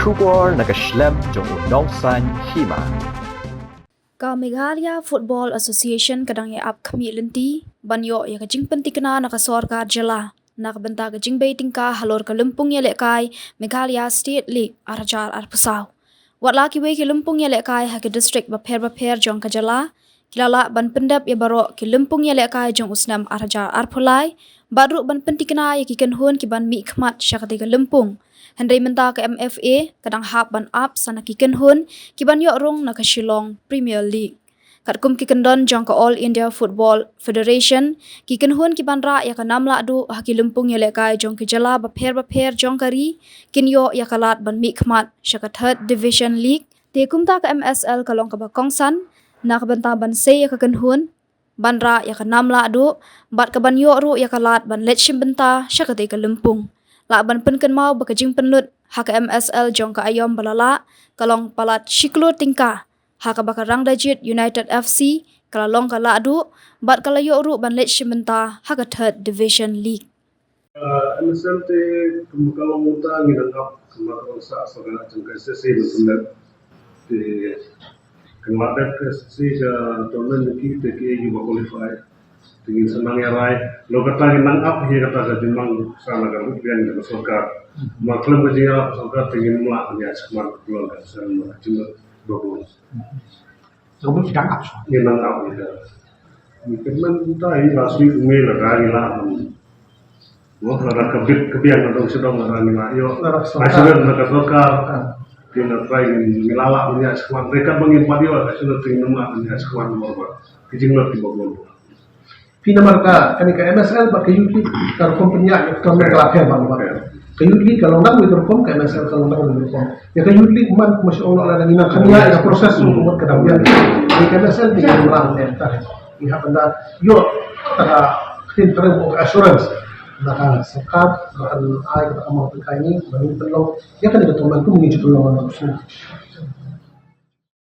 Kubor nakaslem jong unongsan hima. Ka Meghalaya Football Association kadang ya ap kami lenti banyo ya kajing pentikna nakasor ka jala nakabenta kajing baiting ka halor ka lumpung ya lekai Meghalaya State League arajar arpusaw. Wat laki we ki lumpung ya lekai ha ke district baper jong ka jala kilala ban pendap ya baro ki lumpung ya lekai jong usnam arajar arpulai badru ban pentikna ya ki kenhun ki ban mi khmat syakati ka lumpung. Hendai menta ke MFA kadang hap ban up sana kiken hun kiban yok rong na ke Shillong Premier League. Kat kum kiken don jong ke All India Football Federation kiken hun kiban ra ya ke namla du haki lumpung ya lekai jong ke jala baper jong kari kin yok ya kalat ban mikmat syaka third division league. Te kum ta ke MSL kalong ke bakongsan nak benta ban se ya ke ken hun ban ra ya ke namla du bat ke ban yok ru ya kalat ban letshim benta syaka te ke lumpung. Lak ban pen mau bekajing penlut hak MSL jong ka ayom balala kalong palat shiklo tingka hak bakarang dajit United FC kalalong kala adu bat kalayo ru ban let shimenta hak third division league. MSL te kumkalong muta nginangap kumakalong sa asagana jengkai sesi bersendat te kemadat ke sesi ja tournament kita ke juga qualify tingin senang ya rai lo kata nang up hi kata sa jemang sana ga rupian ke sokar maklum ke jia sokar tingin mulak ya seman keluar ke sana cuma dobo so sedang up ni nang up ni mungkin man kita hi rasmi umel gari lah wah ada kebiang atau sedang ada ni lah yo nasional nak sokar kena try milala punya sekuan mereka mengimpan dia sudah tingin mulak punya sekuan nomor kijing lot di bawah Pina marka kani ka MSL ba kayu ki kar kompanya ya to me kala ke ba ba kayu ki kalau nang we kom ka MSL kalau nang we kom ya kayu ki man masyaallah ala nang kanya ya proses umur kedamaian ni ka MSL ni orang ya ta ni ha benda yo ta tin terus assurance maka sekat bahkan ai kita mau kai ni bagi pelong ya kan itu teman tu menuju pelong